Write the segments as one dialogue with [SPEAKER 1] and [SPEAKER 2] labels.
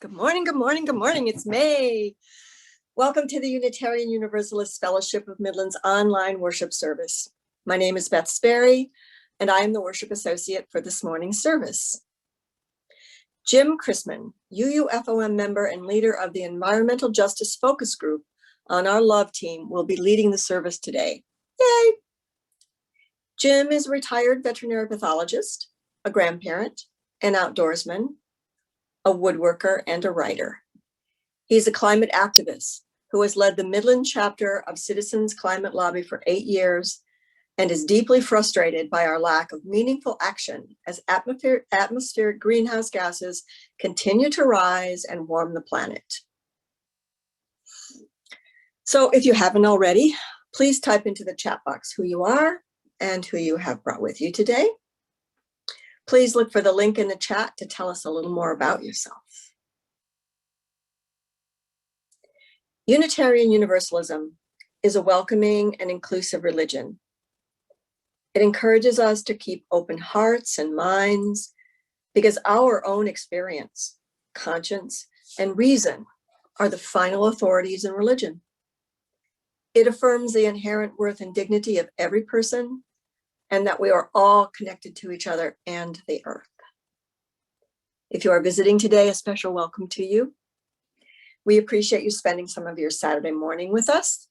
[SPEAKER 1] Good morning, good morning, good morning. It's May. Welcome to the Unitarian Universalist Fellowship of Midlands online worship service. My name is Beth Sperry, and I am the worship associate for this morning's service. Jim Chrisman, UUFOM member and leader of the Environmental Justice Focus Group on our Love team, will be leading the service today. Yay! Jim is a retired veterinary pathologist, a grandparent, an outdoorsman, a woodworker, and a writer. He's a climate activist who has led the Midland chapter of Citizens Climate Lobby for 8 years and is deeply frustrated by our lack of meaningful action as atmospheric greenhouse gases continue to rise and warm the planet. So if you haven't already, please type into the chat box who you are and who you have brought with you today. Please look for the link in the chat to tell us a little more about yourself. Unitarian Universalism is a welcoming and inclusive religion. It encourages us to keep open hearts and minds because our own experience, conscience, and reason are the final authorities in religion. It affirms the inherent worth and dignity of every person and that we are all connected to each other and the earth. If you are visiting today, a special welcome to you. We appreciate you spending some of your Saturday morning with us.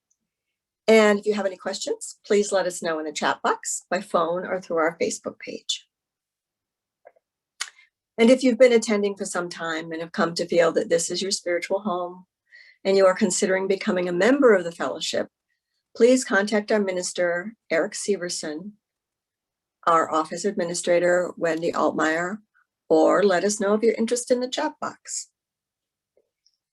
[SPEAKER 1] And if you have any questions, please let us know in the chat box, by phone, or through our Facebook page. And if you've been attending for some time and have come to feel that this is your spiritual home and you are considering becoming a member of the fellowship, please contact our minister, Eric Severson, our office administrator, Wendy Altmeyer, or let us know of your interest in the chat box.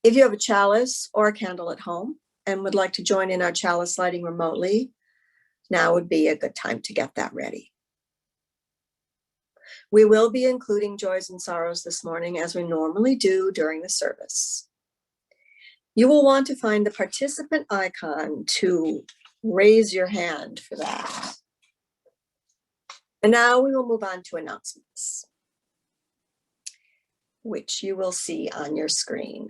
[SPEAKER 1] If you have a chalice or a candle at home and would like to join in our chalice lighting remotely, now would be a good time to get that ready. We will be including joys and sorrows this morning as we normally do during the service. You will want to find the participant icon to raise your hand for that. And now we will move on to announcements, which you will see on your screen.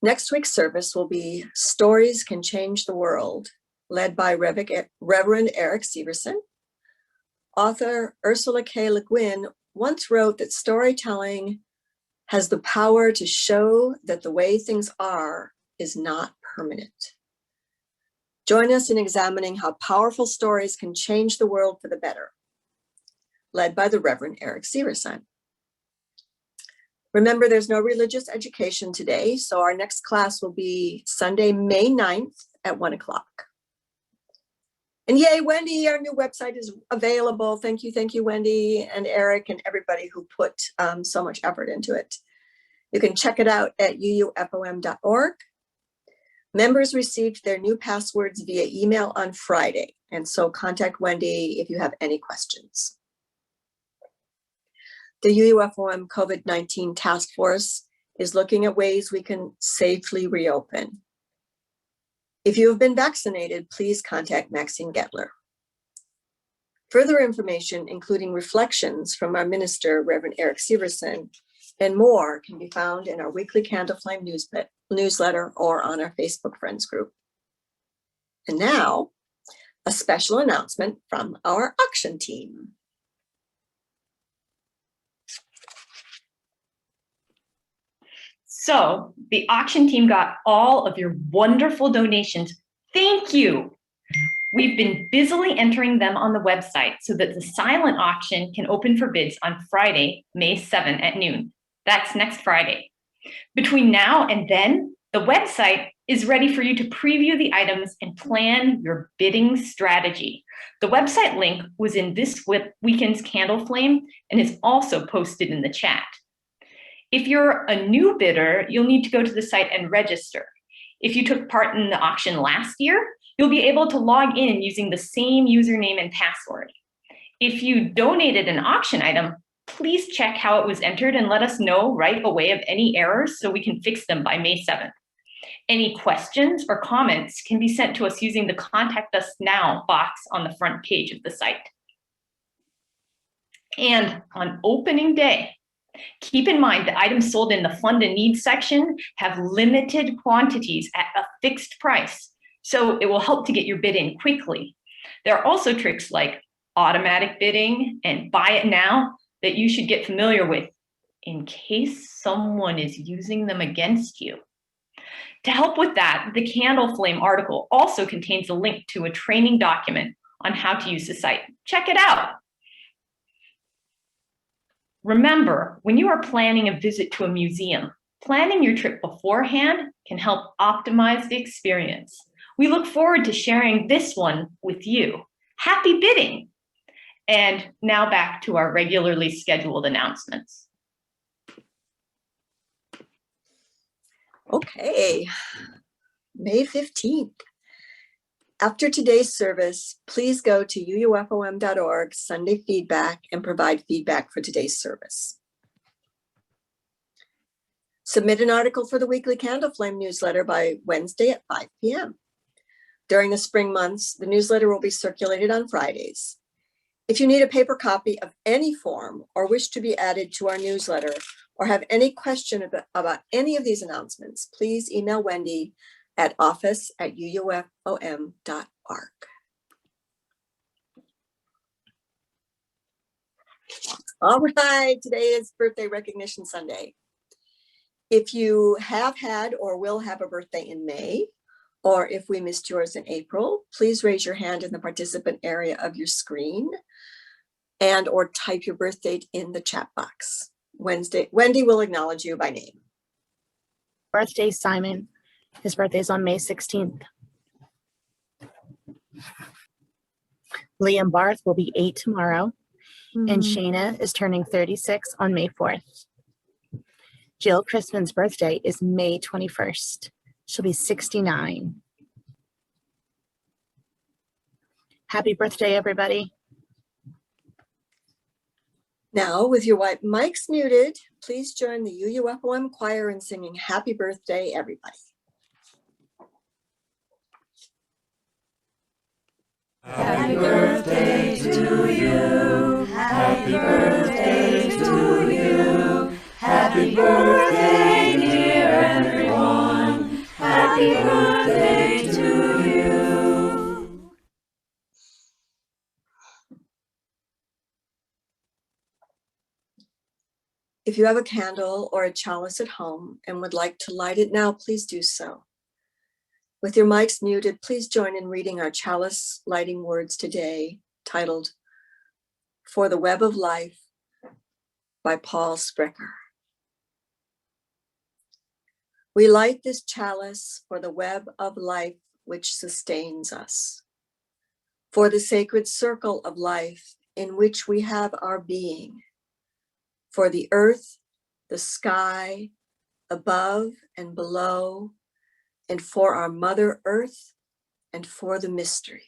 [SPEAKER 1] Next week's service will be Stories Can Change the World, led by Reverend Eric Severson. Author Ursula K. Le Guin once wrote that storytelling has the power to show that the way things are is not permanent. Join us in examining how powerful stories can change the world for the better, led by the Reverend Eric Severson. Remember, there's no religious education today, so our next class will be Sunday, May 9th at 1 o'clock. And yay, Wendy, our new website is available. Thank you, Wendy and Eric and everybody who put so much effort into it. You can check it out at uufom.org. Members received their new passwords via email on Friday, and so contact Wendy if you have any questions. The UUFOM COVID-19 Task Force is looking at ways we can safely reopen. If you have been vaccinated, please contact Maxine Gettler. Further information, including reflections from our minister, Reverend Eric Severson, and more can be found in our weekly Candle Flame newsletter or on our Facebook Friends group. And now, a special announcement from our auction team.
[SPEAKER 2] So the auction team got all of your wonderful donations. Thank you. We've been busily entering them on the website so that the silent auction can open for bids on Friday, May 7 at noon. That's next Friday. Between now and then, the website is ready for you to preview the items and plan your bidding strategy. The website link was in this weekend's Candle Flame and is also posted in the chat. If you're a new bidder, you'll need to go to the site and register. If you took part in the auction last year, you'll be able to log in using the same username and password. If you donated an auction item, please check how it was entered and let us know right away of any errors so we can fix them by May 7th. Any questions or comments can be sent to us using the Contact Us Now box on the front page of the site. And on opening day, keep in mind that items sold in the Fund and Needs section have limited quantities at a fixed price, so it will help to get your bid in quickly. There are also tricks like automatic bidding and buy it now that you should get familiar with in case someone is using them against you. To help with that, the Candle Flame article also contains a link to a training document on how to use the site. Check it out. Remember, when you are planning a visit to a museum, planning your trip beforehand can help optimize the experience. We look forward to sharing this one with you. Happy bidding! And now back to our regularly scheduled announcements.
[SPEAKER 1] Okay, May 15th. After today's service, please go to uufom.org Sunday feedback and provide feedback for today's service. Submit an article for the weekly Candle Flame newsletter by Wednesday at 5 p.m. During the spring months, the newsletter will be circulated on Fridays. If you need a paper copy of any form or wish to be added to our newsletter or have any question about any of these announcements, please email Wendy at office@uufom.org. All right, today is Birthday Recognition Sunday. If you have had or will have a birthday in May, or if we missed yours in April, please raise your hand in the participant area of your screen and or type your birth date in the chat box. Wendy will acknowledge you by name.
[SPEAKER 3] Birthday, Simon. His birthday is on May 16th. Liam Barth will be 8 tomorrow, and Shayna is turning 36 on May 4th. Jill Crispin's birthday is May 21st. She'll be 69. Happy birthday, everybody.
[SPEAKER 1] Now, with your white mics muted, please join the UUFOM choir in singing Happy Birthday, everybody.
[SPEAKER 4] Happy birthday to you. Happy birthday to you. Happy birthday, dear everyone. Happy birthday to you.
[SPEAKER 1] If you have a candle or a chalice at home and would like to light it now, please do so. With your mics muted, please join in reading our chalice lighting words today, titled For the Web of Life by Paul Sprecher. We light this chalice for the web of life which sustains us, for the sacred circle of life in which we have our being, for the earth, the sky, above and below, and for our Mother Earth, and for the mystery.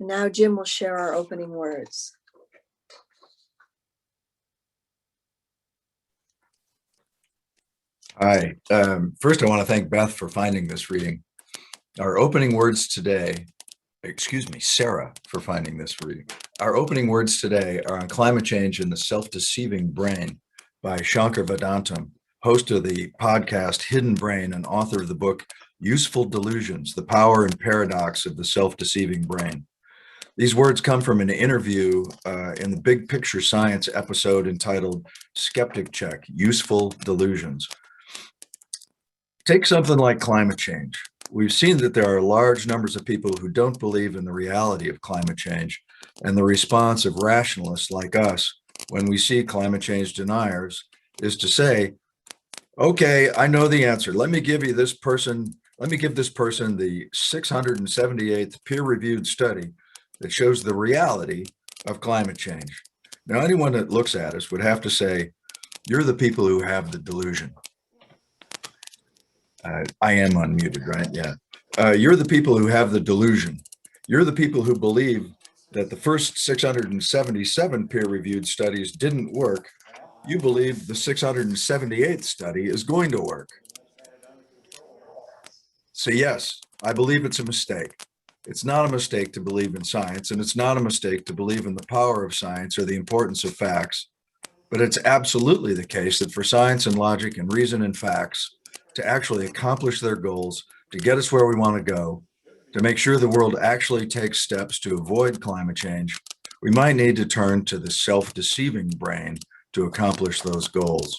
[SPEAKER 1] Now Jim will share our opening words.
[SPEAKER 5] Hi. First, I want to thank Beth for finding this reading. Our opening words today, Sarah for finding this reading. Our opening words today are on climate change and the self-deceiving brain by Shankar Vedantam, host of the podcast Hidden Brain and author of the book Useful Delusions, The Power and Paradox of the Self-Deceiving Brain. These words come from an interview in the Big Picture Science episode entitled Skeptic Check, Useful Delusions. Take something like climate change. We've seen that there are large numbers of people who don't believe in the reality of climate change, and the response of rationalists like us when we see climate change deniers is to say, okay, I know the answer. Let me give this person the 678th peer-reviewed study that shows the reality of climate change. Now, anyone that looks at us would have to say, you're the people who have the delusion. I am unmuted, right? Yeah. You're the people who have the delusion. You're the people who believe that the first 677 peer-reviewed studies didn't work. You believe the 678th study is going to work. So yes, I believe it's a mistake. It's not a mistake to believe in science, and it's not a mistake to believe in the power of science or the importance of facts. But it's absolutely the case that for science and logic and reason and facts to actually accomplish their goals, to get us where we want to go, to make sure the world actually takes steps to avoid climate change, we might need to turn to the self-deceiving brain to accomplish those goals.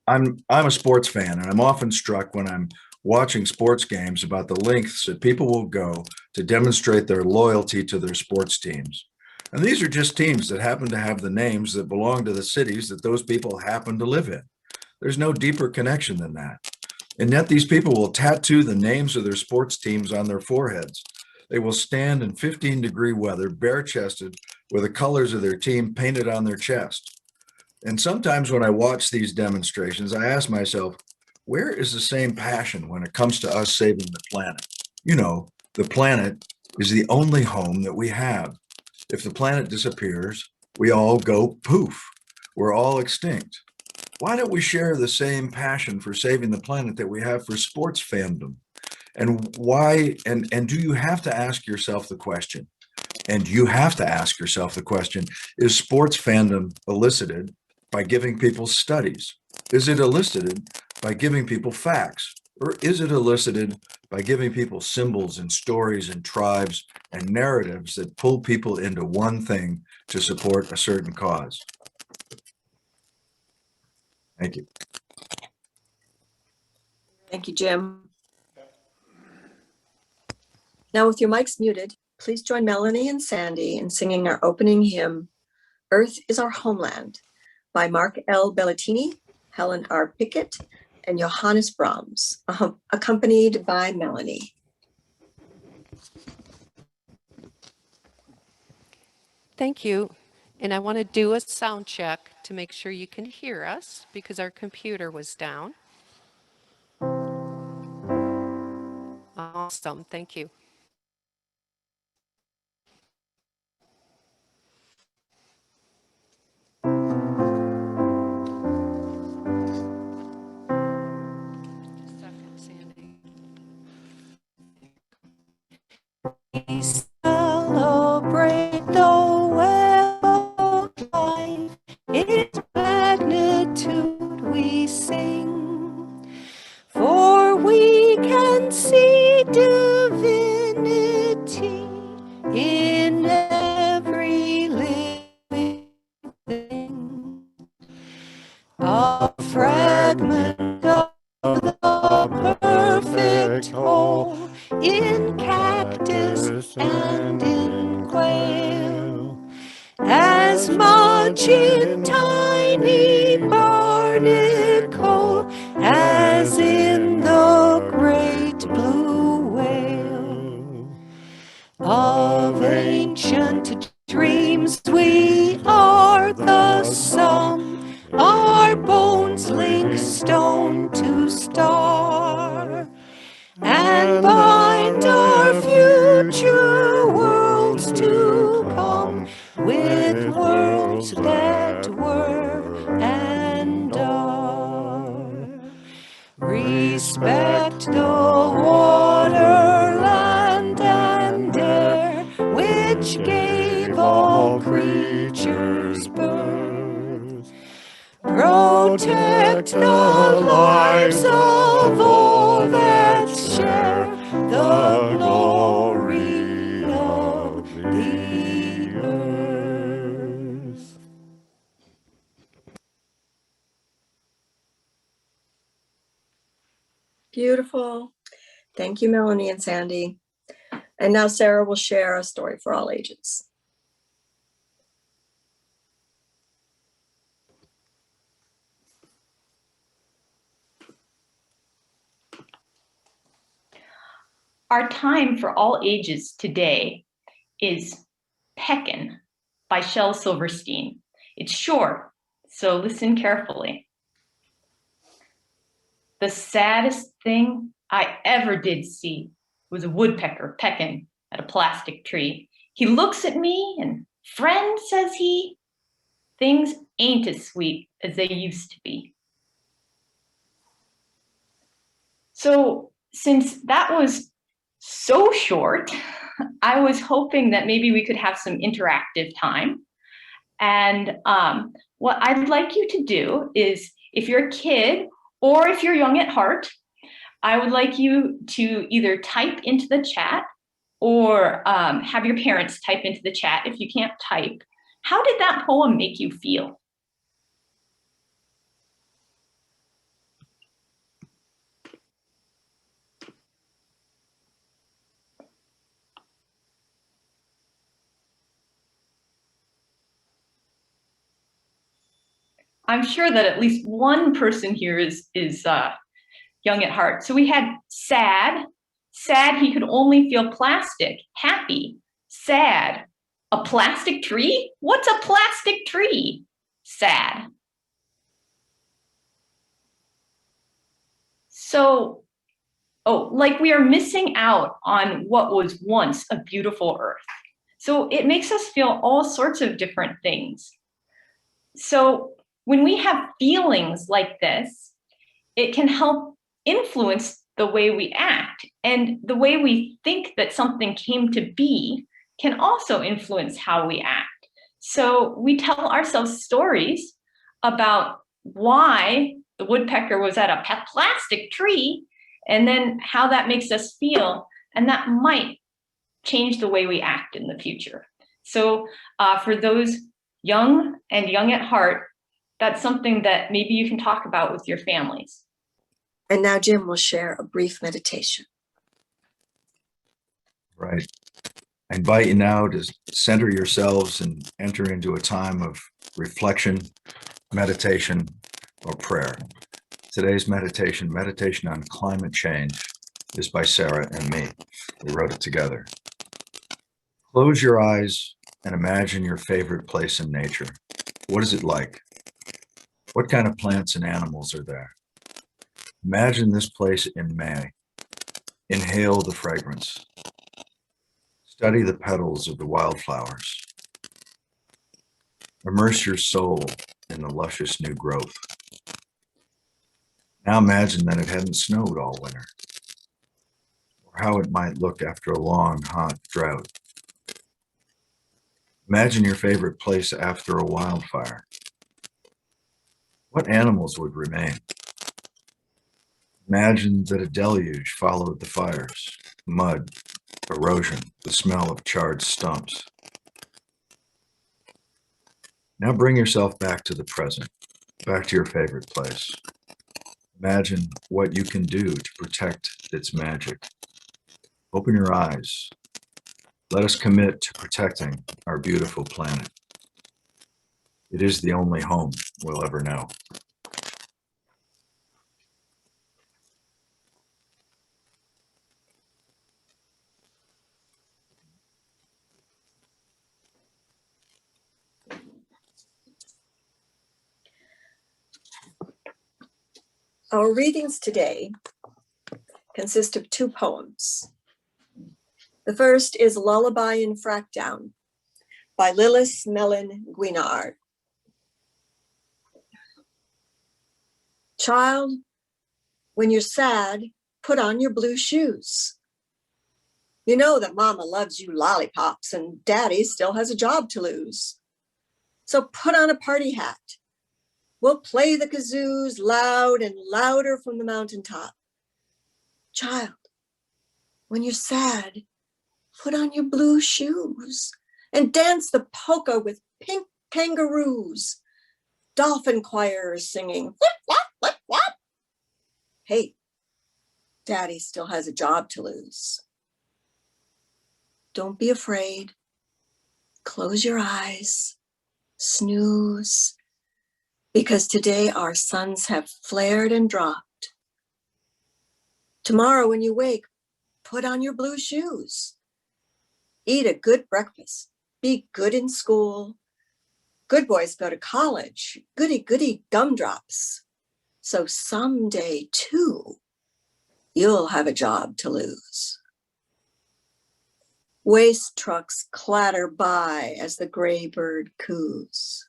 [SPEAKER 5] I'm a sports fan, and I'm often struck when I'm watching sports games about the lengths that people will go to demonstrate their loyalty to their sports teams. And these are just teams that happen to have the names that belong to the cities that those people happen to live in. There's no deeper connection than that. And yet these people will tattoo the names of their sports teams on their foreheads. They will stand in 15-degree weather, bare-chested, with the colors of their team painted on their chest. And sometimes when I watch these demonstrations, I ask myself, where is the same passion when it comes to us saving the planet? You know, the planet is the only home that we have. If the planet disappears, we all go poof. We're all extinct. Why don't we share the same passion for saving the planet that we have for sports fandom? And why, and do you have to ask yourself the question, is sports fandom elicited by giving people studies? Is it elicited by giving people facts? Or is it elicited by giving people symbols and stories and tribes and narratives that pull people into one thing to support a certain cause? Thank you.
[SPEAKER 1] Thank you, Jim. Now with your mics muted, please join Melanie and Sandy in singing our opening hymn, Earth is Our Homeland, by Mark L. Bellatini, Helen R. Pickett, and Johannes Brahms, accompanied by Melanie.
[SPEAKER 6] Thank you. And I want to do a sound check to make sure you can hear us because our computer was down. Awesome. Thank you. We celebrate the web of life, its magnitude we sing, for we can see divinity in every living thing. A fragment of the perfect whole in cactus and in quail, as much in tiny barnacle as in the great blue whale. Of ancient dreams we are the sum, our bones link stone to star, and bind our future worlds to come with worlds that were and are. Respect the water, land, and air, which gave all creatures birth. Protect the lives of all that share the glory of the earth.
[SPEAKER 1] Beautiful. Thank you, Melanie and Sandy. And now Sarah will share a story for all ages.
[SPEAKER 2] Our time for all ages today is Peckin by Shel Silverstein. It's short, so listen carefully. The saddest thing I ever did see was a woodpecker pecking at a plastic tree. He looks at me and, "Friend," says he, "things ain't as sweet as they used to be." So since that was so short. I was hoping that maybe we could have some interactive time. And what I'd like you to do is, if you're a kid or if you're young at heart, I would like you to either type into the chat or have your parents type into the chat if you can't type. How did that poem make you feel? I'm sure that at least one person here is young at heart. So we had sad, sad he could only feel plastic, happy, sad, a plastic tree? What's a plastic tree? Sad. So, like we are missing out on what was once a beautiful earth. So it makes us feel all sorts of different things. So when we have feelings like this, it can help influence the way we act, and the way we think that something came to be can also influence how we act. So we tell ourselves stories about why the woodpecker was at a plastic tree, and then how that makes us feel, and that might change the way we act in the future. So for those young and young at heart, that's something that maybe you can talk about with your families.
[SPEAKER 1] And now Jim will share a brief meditation.
[SPEAKER 5] Right. I invite you now to center yourselves and enter into a time of reflection, meditation, or prayer. Today's meditation on climate change, is by Sarah and me. We wrote it together. Close your eyes and imagine your favorite place in nature. What is it like? What kind of plants and animals are there? Imagine this place in May. Inhale the fragrance. Study the petals of the wildflowers. Immerse your soul in the luscious new growth. Now imagine that it hadn't snowed all winter, or how it might look after a long, hot drought. Imagine your favorite place after a wildfire. What animals would remain? Imagine that a deluge followed the fires, mud, erosion, the smell of charred stumps. Now bring yourself back to the present, back to your favorite place. Imagine what you can do to protect its magic. Open your eyes. Let us commit to protecting our beautiful planet. It is the only home we'll ever know.
[SPEAKER 1] Our readings today consist of two poems. The first is Lullaby in Frackdown by Lillis Mellon Guinard. Child, when you're sad, put on your blue shoes. You know that mama loves you lollipops and daddy still has a job to lose. So put on a party hat. We'll play the kazoos loud and louder from the mountaintop. Child, when you're sad, put on your blue shoes and dance the polka with pink kangaroos. Dolphin choirs singing, flip, flop, flip, flop. Hey, daddy still has a job to lose. Don't be afraid. Close your eyes, snooze, because today our suns have flared and dropped. Tomorrow when you wake, put on your blue shoes. Eat a good breakfast. Be good in school. Good boys go to college. Goody, goody gumdrops. So someday too, you'll have a job to lose. Waste trucks clatter by as the gray bird coos.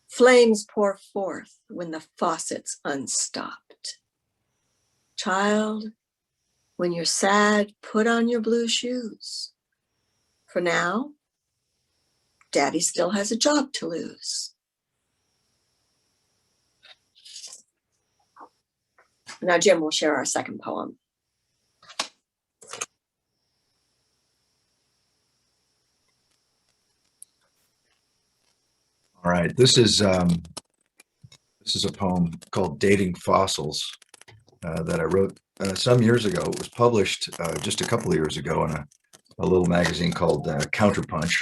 [SPEAKER 1] Flames pour forth when the faucet's unstopped. Child, When you're sad, put on your blue shoes. For now, Daddy still has a job to lose. Now Jim will share our second poem.
[SPEAKER 5] All right, this is a poem called "Dating Fossils" that I wrote some years ago. It was published just a couple of years ago in a little magazine called Counterpunch.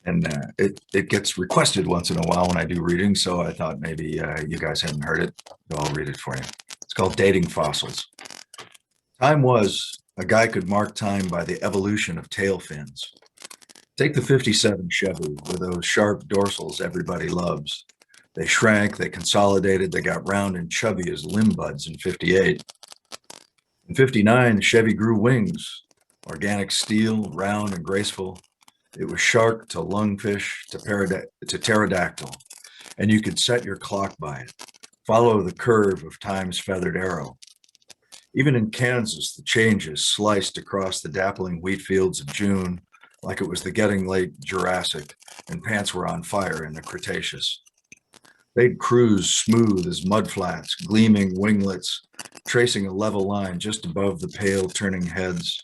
[SPEAKER 5] It gets requested once in a while when I do readings, so I thought maybe you guys hadn't heard it, so I'll read it for you. It's called "Dating Fossils." Time was a guy could mark time by the evolution of tail fins. Take the 57 Chevy with those sharp dorsals everybody loves. They shrank, they consolidated, they got round and chubby as limb buds in 58. In 59, the Chevy grew wings, organic steel, round and graceful. It was shark to lungfish to pterodactyl, and you could set your clock by it, follow the curve of time's feathered arrow. Even in Kansas, the changes sliced across the dappling wheat fields of June like it was the getting late Jurassic and pants were on fire in the Cretaceous. They'd cruise smooth as mudflats, gleaming winglets, tracing a level line just above the pale turning heads.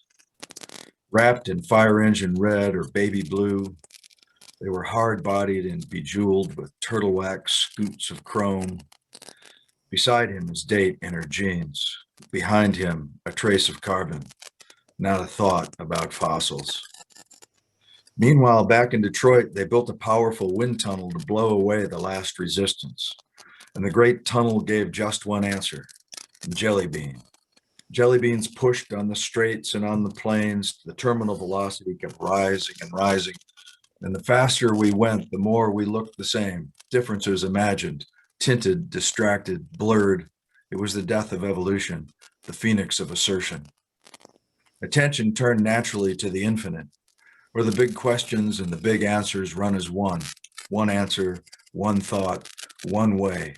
[SPEAKER 5] Wrapped in fire engine red or baby blue, they were hard-bodied and bejeweled with turtle wax scoots of chrome. Beside him his date in her jeans. Behind him, a trace of carbon, not a thought about fossils. Meanwhile, back in Detroit, they built a powerful wind tunnel to blow away the last resistance. And the great tunnel gave just one answer: jelly bean. Jelly beans pushed on the straits and on the plains. The terminal velocity kept rising and rising. And the faster we went, the more we looked the same. Differences imagined, tinted, distracted, blurred. It was the death of evolution, the phoenix of assertion. Attention turned naturally to the infinite, where the big questions and the big answers run as one. One answer, one thought, one way.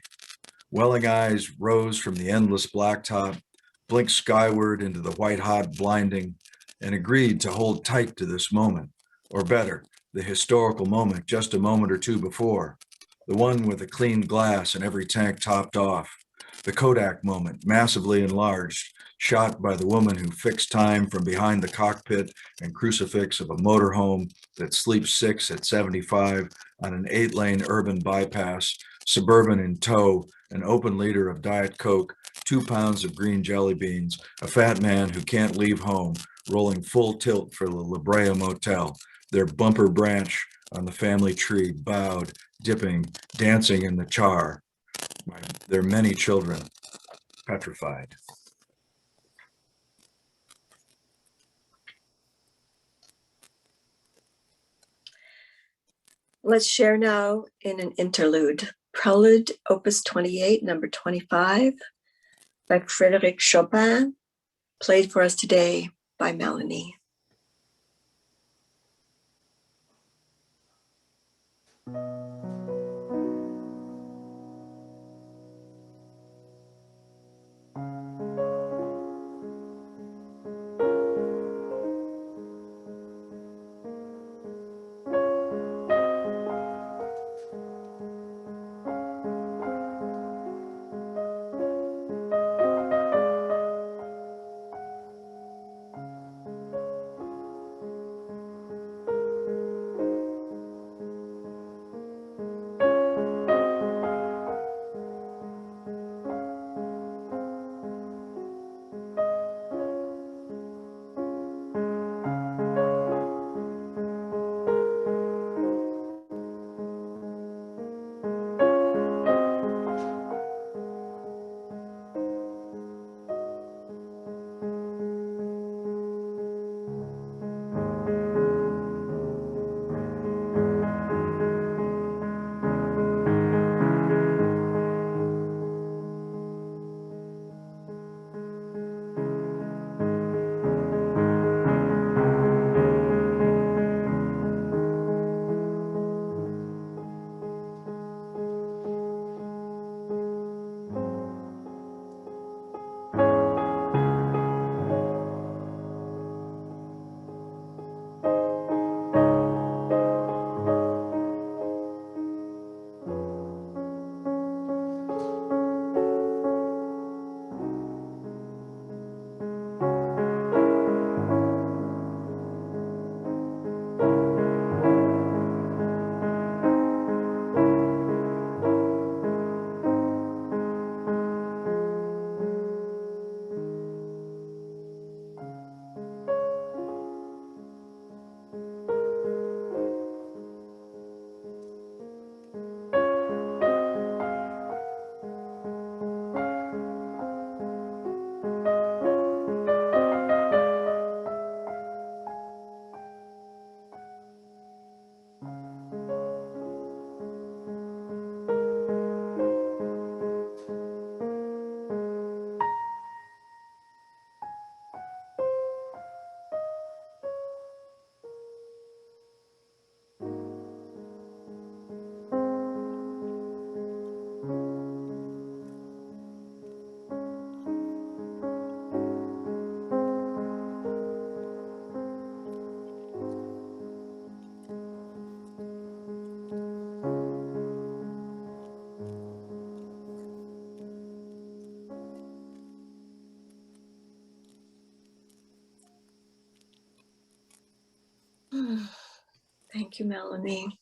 [SPEAKER 5] Welling eyes rose from the endless blacktop, blinked skyward into the white-hot blinding, and agreed to hold tight to this moment, or better, the historical moment just a moment or two before, the one with a clean glass and every tank topped off, the Kodak moment, massively enlarged, shot by the woman who fixed time from behind the cockpit and crucifix of a motorhome that sleeps 6 at 75 on an 8-lane urban bypass, suburban in tow, an open liter of Diet Coke, 2 pounds of green jelly beans, a fat man who can't leave home, rolling full tilt for the La Brea Motel, their bumper branch on the family tree bowed, dipping, dancing in the char, their many children petrified.
[SPEAKER 1] Let's share now in an interlude. Prelude, Opus 28, number 25, by Frédéric Chopin, played for us today by Melanie. Thank you, Melanie.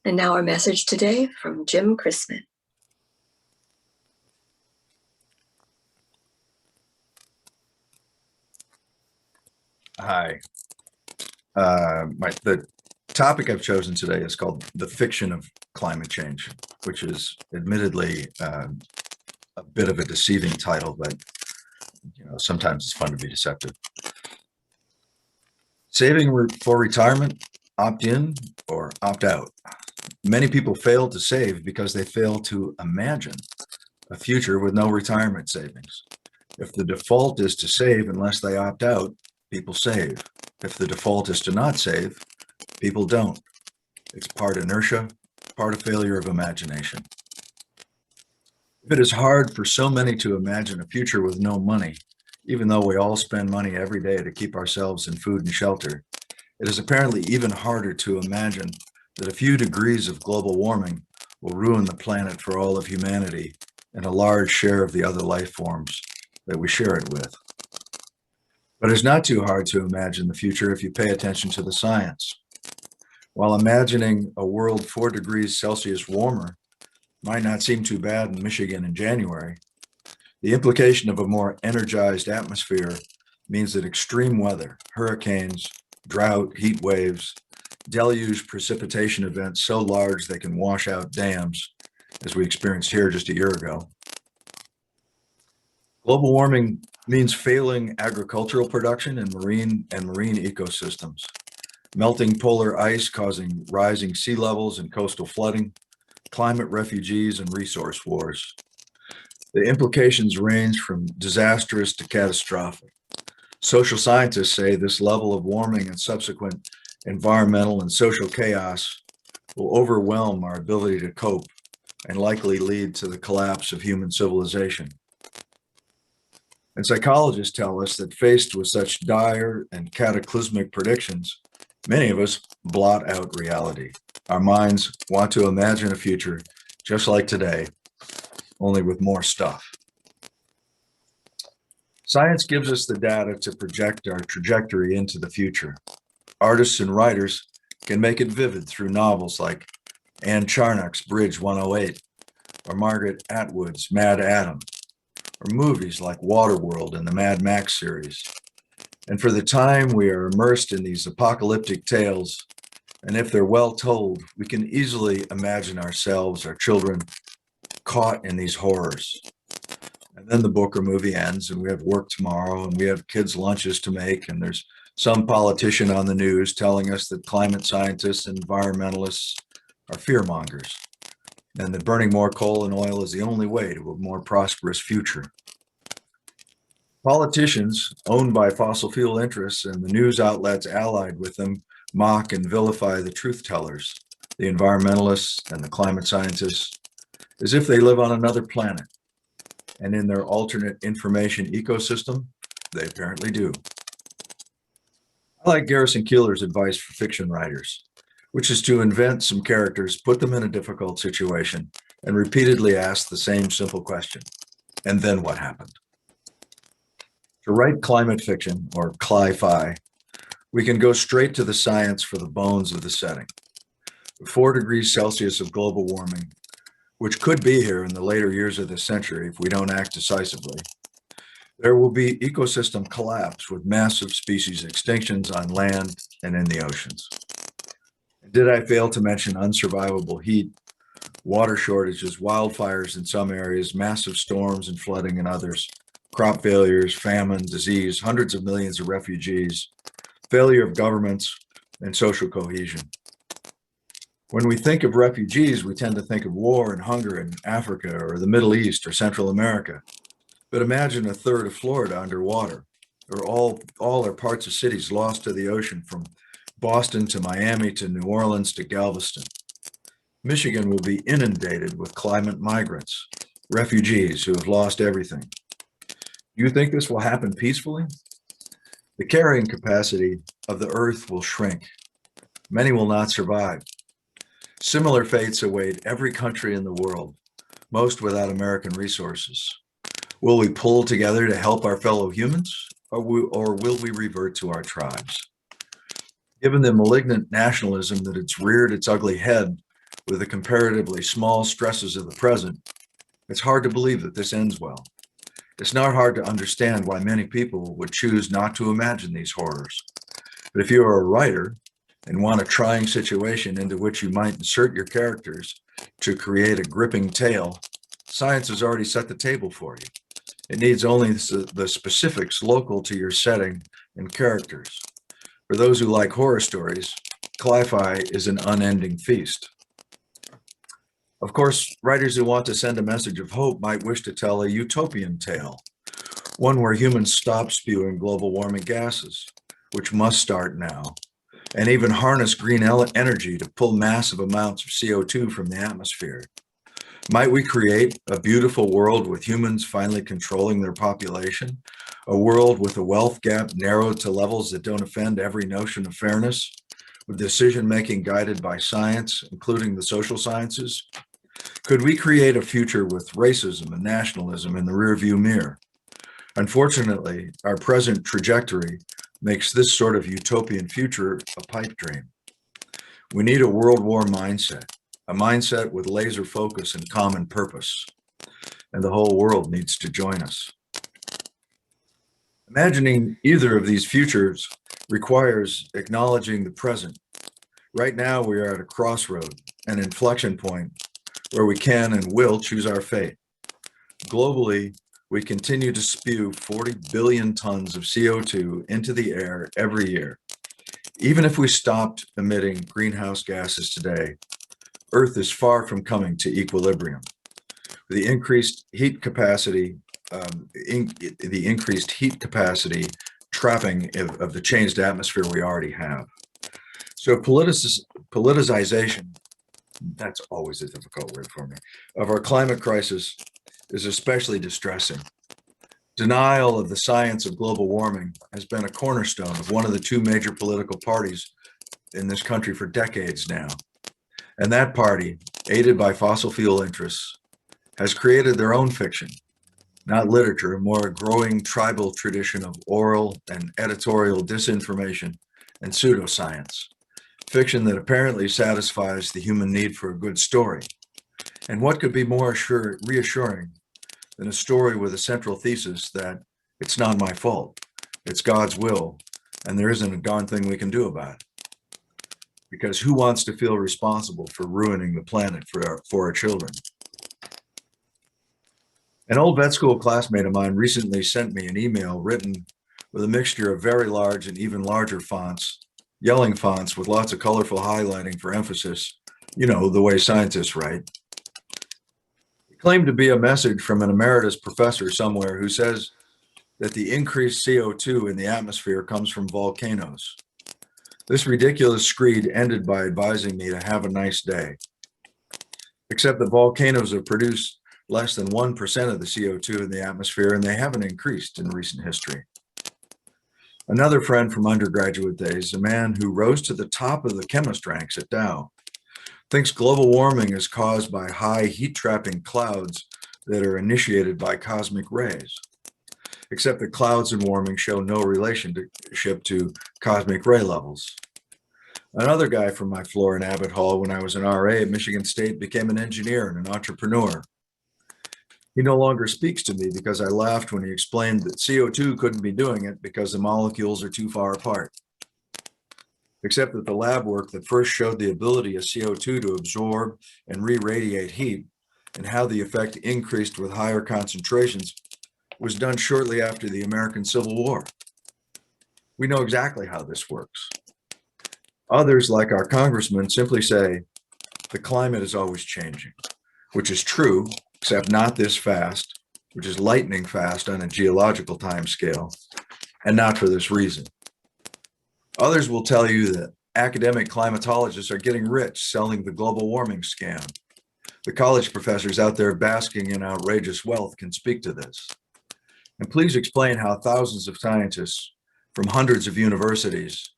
[SPEAKER 1] And now our message today from Jim Chrisman.
[SPEAKER 5] Hi. The topic I've chosen today is called The Fiction of Climate Change, which is admittedly a bit of a deceiving title, but sometimes it's fun to be deceptive. Saving for retirement, opt in or opt out. Many people fail to save because they fail to imagine a future with no retirement savings. If the default is to save unless they opt out, people save. If the default is to not save, people don't. It's part inertia, part of failure of imagination. If it is hard for so many to imagine a future with no money, even though we all spend money every day to keep ourselves in food and shelter, it is apparently even harder to imagine that a few degrees of global warming will ruin the planet for all of humanity and a large share of the other life forms that we share it with. But it's not too hard to imagine the future if you pay attention to the science. While imagining a world 4 degrees Celsius warmer might not seem too bad in Michigan in January, the implication of a more energized atmosphere means that extreme weather, hurricanes, drought, heat waves, deluge precipitation events so large they can wash out dams, as we experienced here just a year ago. Global warming means failing agricultural production and marine ecosystems, melting polar ice causing rising sea levels and coastal flooding, climate refugees, and resource wars. The implications range from disastrous to catastrophic. Social scientists say this level of warming and subsequent environmental and social chaos will overwhelm our ability to cope and likely lead to the collapse of human civilization. And psychologists tell us that faced with such dire and cataclysmic predictions, many of us blot out reality. Our minds want to imagine a future just like today, only with more stuff. Science gives us the data to project our trajectory into the future. Artists and writers can make it vivid through novels like Anne Charnock's Bridge 108, or Margaret Atwood's Mad Adam, or movies like Waterworld and the Mad Max series. And for the time, we are immersed in these apocalyptic tales, and if they're well told, we can easily imagine ourselves, our children, caught in these horrors. And then the book or movie ends, and we have work tomorrow, and we have kids' lunches to make, and there's some politician on the news telling us that climate scientists and environmentalists are fearmongers, and that burning more coal and oil is the only way to a more prosperous future. Politicians owned by fossil fuel interests and the news outlets allied with them mock and vilify the truth tellers, the environmentalists and the climate scientists, as if they live on another planet. And in their alternate information ecosystem, they apparently do. I like Garrison Keillor's advice for fiction writers, which is to invent some characters, put them in a difficult situation, and repeatedly ask the same simple question, and then what happened? To write climate fiction, or cli-fi, we can go straight to the science for the bones of the setting. 4 degrees Celsius of global warming, which could be here in the later years of this century if we don't act decisively. There will be ecosystem collapse with massive species extinctions on land and in the oceans. Did I fail to mention unsurvivable heat, water shortages, wildfires in some areas, massive storms and flooding in others, crop failures, famine, disease, hundreds of millions of refugees, failure of governments, and social cohesion. When we think of refugees, we tend to think of war and hunger in Africa or the Middle East or Central America. But imagine a third of Florida underwater, or all or parts of cities lost to the ocean, from Boston to Miami to New Orleans to Galveston. Michigan will be inundated with climate migrants, refugees who have lost everything. Do you think this will happen peacefully? The carrying capacity of the earth will shrink. Many will not survive. Similar fates await every country in the world, most without American resources. Will we pull together to help our fellow humans, or will we revert to our tribes? Given the malignant nationalism that it's reared its ugly head with the comparatively small stresses of the present, it's hard to believe that this ends well. It's not hard to understand why many people would choose not to imagine these horrors. But if you are a writer and want a trying situation into which you might insert your characters to create a gripping tale, science has already set the table for you. It needs only the specifics local to your setting and characters. For those who like horror stories, Cli-Fi is an unending feast. Of course, writers who want to send a message of hope might wish to tell a utopian tale, one where humans stop spewing global warming gases, which must start now, and even harness green energy to pull massive amounts of CO2 from the atmosphere. Might we create a beautiful world with humans finally controlling their population, a world with a wealth gap narrowed to levels that don't offend every notion of fairness, with decision-making guided by science, including the social sciences? Could we create a future with racism and nationalism in the rearview mirror? Unfortunately, our present trajectory makes this sort of utopian future a pipe dream. We need a world war mindset, a mindset with laser focus and common purpose, and the whole world needs to join us. Imagining either of these futures requires acknowledging the present. Right now, we are at a crossroad, an inflection point, where we can and will choose our fate. Globally, we continue to spew 40 billion tons of CO2 into the air every year. Even if we stopped emitting greenhouse gases today, Earth is far from coming to equilibrium. The increased heat capacity, trapping of the changed atmosphere we already have. So politicization, that's always a difficult word for me, of our climate crisis is especially distressing. Denial of the science of global warming has been a cornerstone of one of the two major political parties in this country for decades now. And that party, aided by fossil fuel interests, has created their own fiction, not literature, more a growing tribal tradition of oral and editorial disinformation and pseudoscience. Fiction that apparently satisfies the human need for a good story. And what could be more reassuring than a story with a central thesis that it's not my fault, it's God's will, and there isn't a darn thing we can do about it? Because who wants to feel responsible for ruining the planet for our children? An old vet school classmate of mine recently sent me an email written with a mixture of very large and even larger fonts, yelling fonts with lots of colorful highlighting for emphasis, you know, the way scientists write. It claimed to be a message from an emeritus professor somewhere who says that the increased CO2 in the atmosphere comes from volcanoes. This ridiculous screed ended by advising me to have a nice day. Except that volcanoes have produced less than 1% of the CO2 in the atmosphere, and they haven't increased in recent history. Another friend from undergraduate days, a man who rose to the top of the chemist ranks at Dow, thinks global warming is caused by high heat-trapping clouds that are initiated by cosmic rays. Except that clouds and warming show no relationship to cosmic ray levels. Another guy from my floor in Abbott Hall when I was an RA at Michigan State became an engineer and an entrepreneur. He no longer speaks to me because I laughed when he explained that CO2 couldn't be doing it because the molecules are too far apart. Except that the lab work that first showed the ability of CO2 to absorb and re-radiate heat and how the effect increased with higher concentrations was done shortly after the American Civil War. We know exactly how this works. Others, like our congressman, simply say, the climate is always changing, which is true, except not this fast, which is lightning fast on a geological time scale, and not for this reason. Others will tell you that academic climatologists are getting rich selling the global warming scam. The college professors out there basking in outrageous wealth can speak to this. And please explain how thousands of scientists from hundreds of universities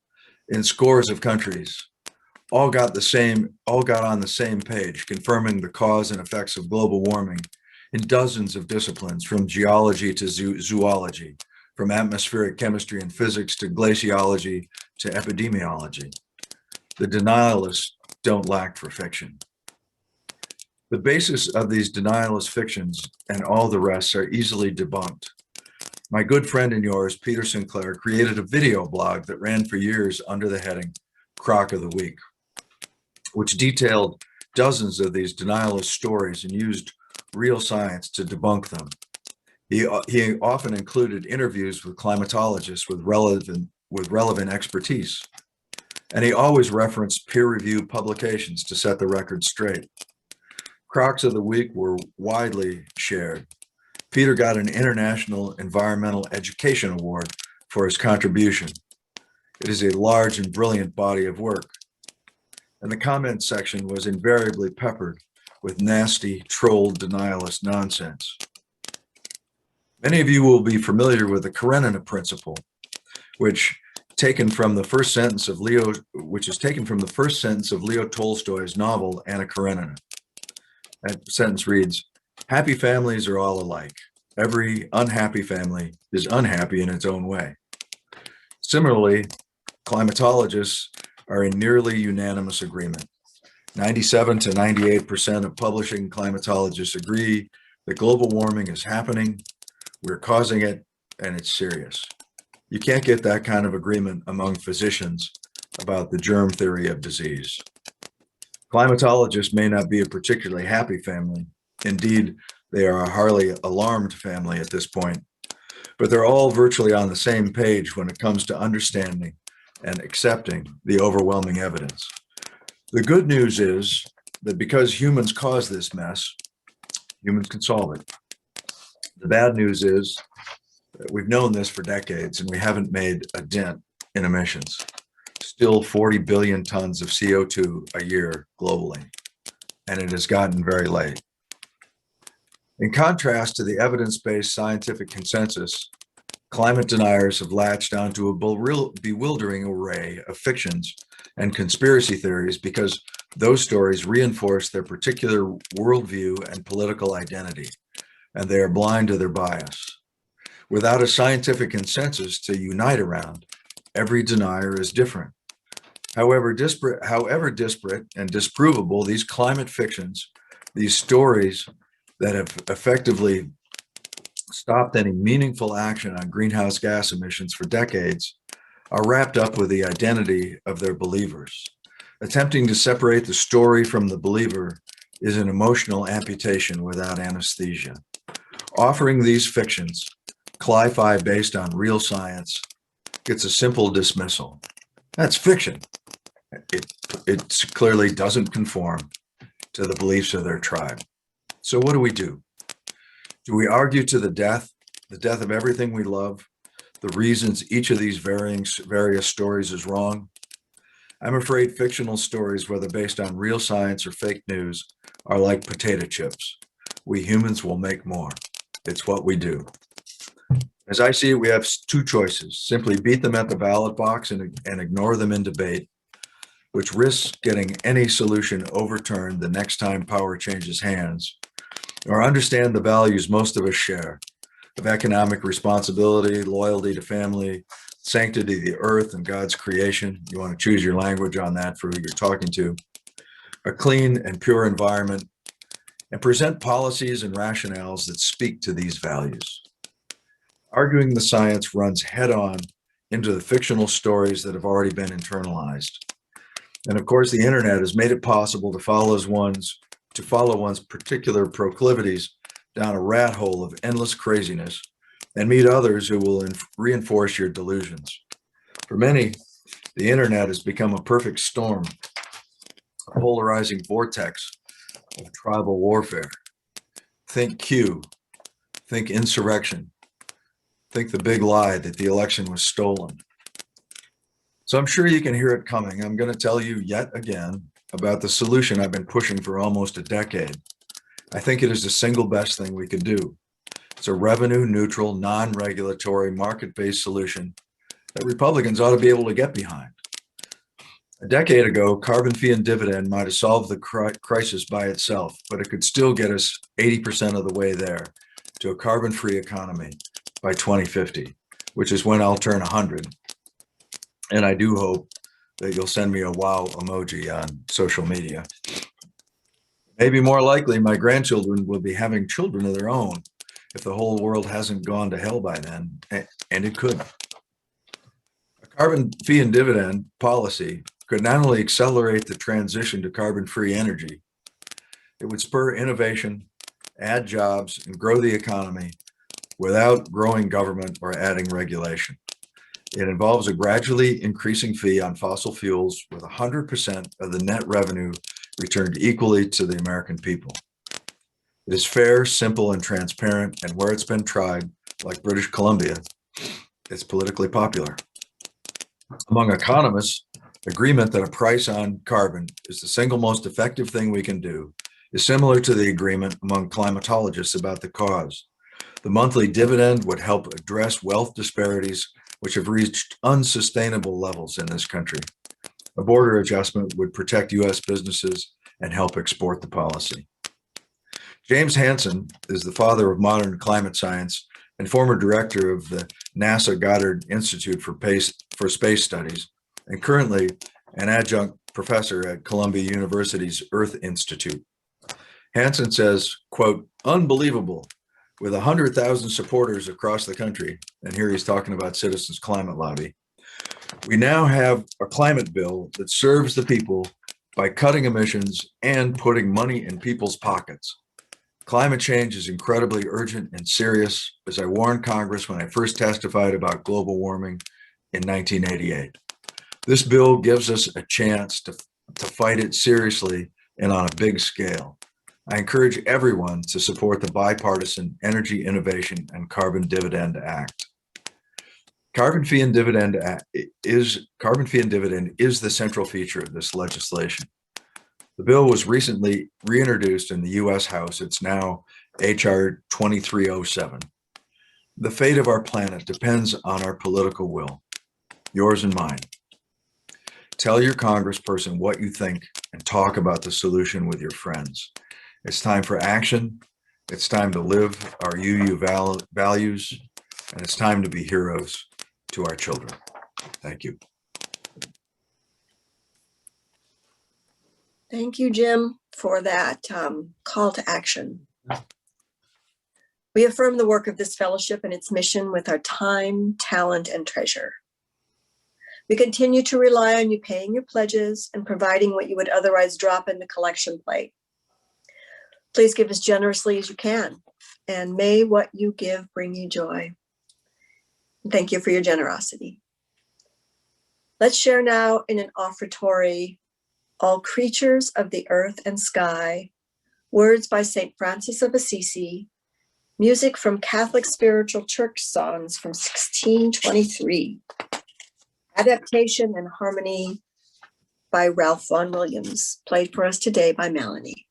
[SPEAKER 5] in scores of countries all got on the same page, confirming the cause and effects of global warming in dozens of disciplines, from geology to zoology, from atmospheric chemistry and physics to glaciology to epidemiology. The denialists don't lack for fiction. The basis of these denialist fictions and all the rest are easily debunked. My good friend and yours, Peter Sinclair, created a video blog that ran for years under the heading Crock of the Week, which detailed dozens of these denialist stories and used real science to debunk them. He often included interviews with climatologists with relevant expertise. And he always referenced peer-reviewed publications to set the record straight. Crocks of the Week were widely shared. Peter got an International Environmental Education Award for his contribution. It is a large and brilliant body of work. And the comment section was invariably peppered with nasty, troll denialist nonsense. Many of you will be familiar with the Karenina principle, which is taken from the first sentence of Leo Tolstoy's novel, Anna Karenina. That sentence reads, "Happy families are all alike. Every unhappy family is unhappy in its own way." Similarly, climatologists are in nearly unanimous agreement. 97 to 98% of publishing climatologists agree that global warming is happening, we're causing it, and it's serious. You can't get that kind of agreement among physicians about the germ theory of disease. Climatologists may not be a particularly happy family. Indeed, they are a hardly alarmed family at this point, but they're all virtually on the same page when it comes to understanding and accepting the overwhelming evidence. The good news is that because humans cause this mess, humans can solve it. The bad news is that we've known this for decades and we haven't made a dent in emissions. Still 40 billion tons of CO2 a year globally, and it has gotten very late. In contrast to the evidence-based scientific consensus, climate deniers have latched onto a bewildering array of fictions and conspiracy theories because those stories reinforce their particular worldview and political identity, and they are blind to their bias. Without a scientific consensus to unite around, every denier is different. However disparate and disprovable these climate fictions, these stories that have effectively stopped any meaningful action on greenhouse gas emissions for decades, are wrapped up with the identity of their believers. Attempting to separate the story from the believer is an emotional amputation without anesthesia. Offering these fictions, cli-fi based on real science, gets a simple dismissal. That's fiction. It clearly doesn't conform to the beliefs of their tribe. So what do? Do we argue to the death of everything we love, the reasons each of these various stories is wrong? I'm afraid fictional stories, whether based on real science or fake news, are like potato chips. We humans will make more. It's what we do. As I see it, we have two choices: simply beat them at the ballot box and ignore them in debate, which risks getting any solution overturned the next time power changes hands, or understand the values most of us share of economic responsibility, loyalty to family, sanctity of the earth and God's creation. You want to choose your language on that for who you're talking to. A clean and pure environment, and present policies and rationales that speak to these values. Arguing the science runs head-on into the fictional stories that have already been internalized. And of course, the internet has made it possible to follow one's particular proclivities down a rat hole of endless craziness and meet others who will reinforce your delusions. For many, the internet has become a perfect storm, a polarizing vortex of tribal warfare. Think Q, think insurrection, think the big lie that the election was stolen. So I'm sure you can hear it coming. I'm going to tell you yet again about the solution I've been pushing for almost a decade. I think it is the single best thing we could do. It's a revenue neutral, non-regulatory, market-based solution that Republicans ought to be able to get behind. A decade ago, carbon fee and dividend might have solved the crisis by itself, but it could still get us 80% of the way there to a carbon-free economy by 2050. which is when I'll turn 100. And I do hope that you'll send me a wow emoji on social media. Maybe more likely, my grandchildren will be having children of their own if the whole world hasn't gone to hell by then, and it could. A carbon fee and dividend policy could not only accelerate the transition to carbon-free energy, it would spur innovation, add jobs, and grow the economy without growing government or adding regulation. It involves a gradually increasing fee on fossil fuels with 100% of the net revenue returned equally to the American people. It is fair, simple, and transparent, and where it's been tried, like British Columbia, it's politically popular. Among economists, agreement that a price on carbon is the single most effective thing we can do is similar to the agreement among climatologists about the cause. The monthly dividend would help address wealth disparities, which have reached unsustainable levels in this country. A border adjustment would protect U.S. businesses and help export the policy. James Hansen is the father of modern climate science and former director of the NASA Goddard Institute for Space Studies, and currently an adjunct professor at Columbia University's Earth Institute. Hansen says, quote, "Unbelievable, with 100,000 supporters across the country," and here he's talking about Citizens Climate Lobby, "we now have a climate bill that serves the people by cutting emissions and putting money in people's pockets. Climate change is incredibly urgent and serious, as I warned Congress when I first testified about global warming in 1988. This bill gives us a chance to fight it seriously and on a big scale. I encourage everyone to support the Bipartisan Energy Innovation and Carbon Dividend Act." Carbon fee and dividend is the central feature of this legislation. The bill was recently reintroduced in the U.S. House. It's now H.R. 2307. The fate of our planet depends on our political will, yours and mine. Tell your congressperson what you think and talk about the solution with your friends. It's time for action. It's time to live our UU values, and it's time to be heroes to our children. Thank you.
[SPEAKER 1] Thank you, Jim, for that call to action. We affirm the work of this fellowship and its mission with our time, talent, and treasure. We continue to rely on you paying your pledges and providing what you would otherwise drop in the collection plate. Please give as generously as you can, and may what you give bring you joy. Thank you for your generosity. Let's share now in an offertory, "All creatures of the earth and sky," words by St. Francis of Assisi, music from Catholic Spiritual Church songs from 1623, adaptation and harmony by Ralph Vaughan Williams, played for us today by Melanie.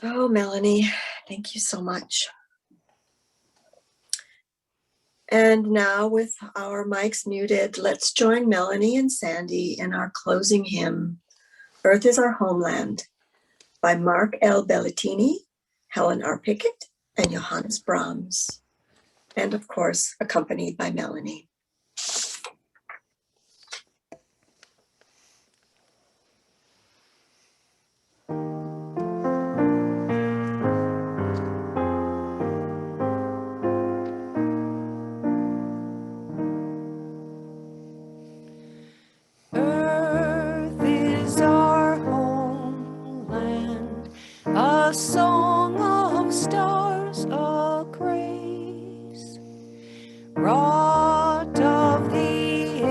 [SPEAKER 1] Oh, Melanie, thank you so much. And now with our mics muted, let's join Melanie and Sandy in our closing hymn, Earth is Our Homeland, by Mark L. Bellatini, Helen R. Pickett, and Johannes Brahms. And of course, accompanied by Melanie.
[SPEAKER 6] Earth is our homeland, a song of stars, a grace, wrought of the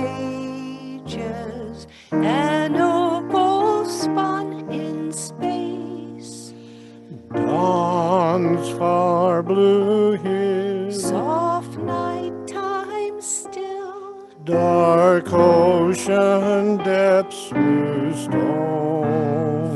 [SPEAKER 6] ages, an opal spun in space.
[SPEAKER 7] Dawn's far blue hills,
[SPEAKER 6] Soft nighttime still,
[SPEAKER 7] dark ocean depths blue stone.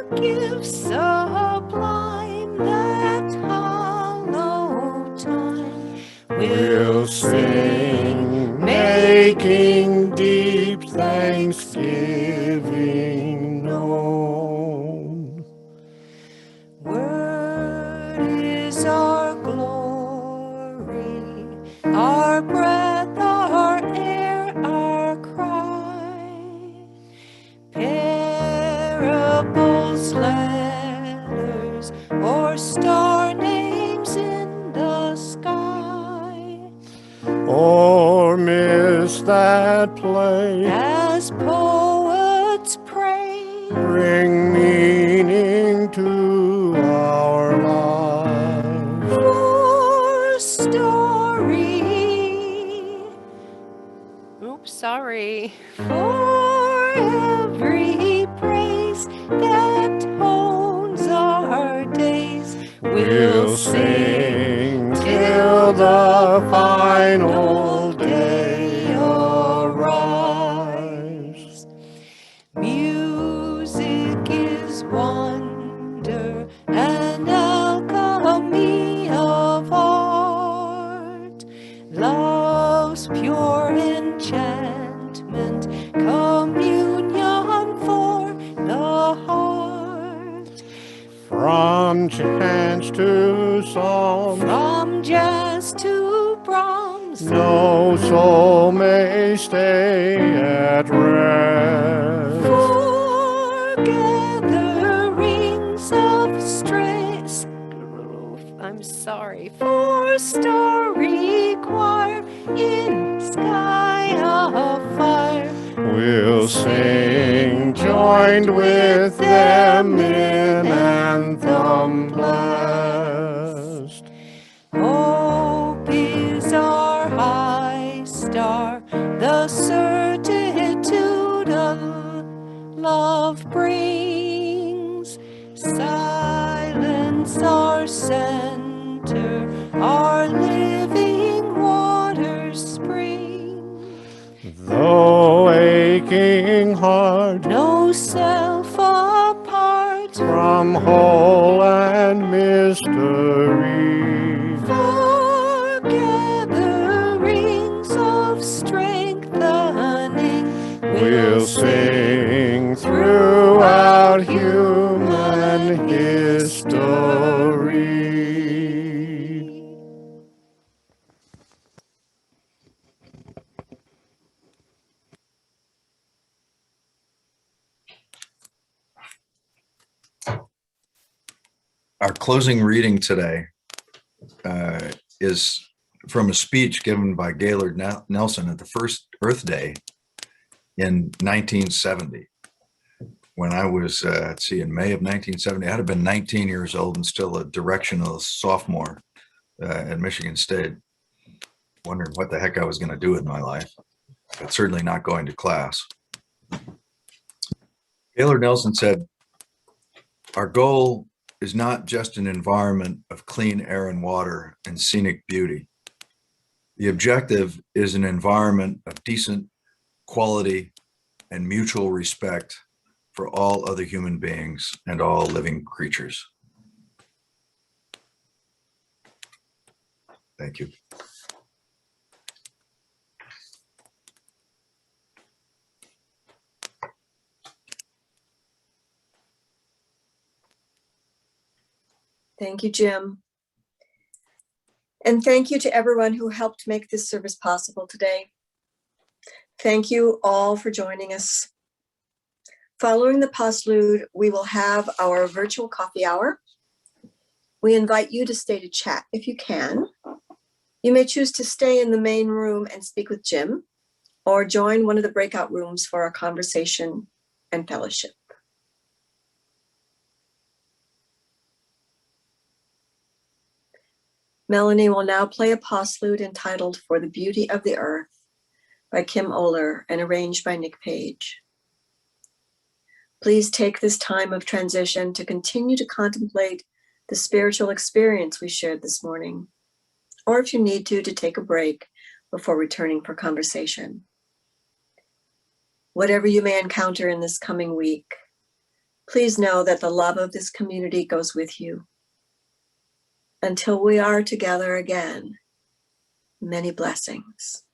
[SPEAKER 6] forgive sublime that hollow time
[SPEAKER 7] We'll sing, making deep thanksgiving known.
[SPEAKER 6] Word is our glory, our breath, our air, our cry. Parables, letters, or star names in the sky.
[SPEAKER 7] Or miss that play,
[SPEAKER 6] As poets pray,
[SPEAKER 7] bring meaning to our lives.
[SPEAKER 6] for story. Oops, sorry. For every praise that tones our days,
[SPEAKER 7] We'll sing till the final day arrives.
[SPEAKER 6] Music is wonder, an alchemy of art. Love's pure enchantment, communion for the heart.
[SPEAKER 7] From chant to song,
[SPEAKER 6] From jazz to Brahms,
[SPEAKER 7] no soul may stay at rest.
[SPEAKER 6] for gatherings of stress. I'm sorry. For starry choir in sky of fire.
[SPEAKER 7] We'll sing, joined with them in anthem blessed.
[SPEAKER 6] Hope is our high star, the certitude of love brings. Silence our center, our living water spring.
[SPEAKER 7] Though aching heart,
[SPEAKER 6] No self apart,
[SPEAKER 7] from whole and mystery,
[SPEAKER 6] for gatherings of strengthening.
[SPEAKER 7] we'll sing throughout human history.
[SPEAKER 5] Our closing reading today is from a speech given by Gaylord Nelson at the first Earth Day in 1970. When I was, in May of 1970, I'd have been 19 years old and still a directional sophomore at Michigan State, wondering what the heck I was going to do with my life, but certainly not going to class. Gaylord Nelson said, "Our goal is not just an environment of clean air and water and scenic beauty. The objective is an environment of decent quality and mutual respect for all other human beings and all living creatures. Thank you.
[SPEAKER 1] Thank you, Jim. And thank you to everyone who helped make this service possible today. Thank you all for joining us. Following the postlude, we will have our virtual coffee hour. We invite you to stay to chat if you can. You may choose to stay in the main room and speak with Jim, or join one of the breakout rooms for our conversation and fellowship. Melanie will now play a postlude entitled For the Beauty of the Earth by Kim Oler and arranged by Nick Page. Please take this time of transition to continue to contemplate the spiritual experience we shared this morning, or if you need to take a break before returning for conversation. Whatever you may encounter in this coming week, please know that the love of this community goes with you. Until we are together again, many blessings.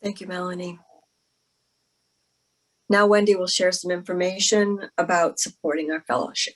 [SPEAKER 1] Thank you, Melanie. Now Wendy will share some information about supporting our fellowship.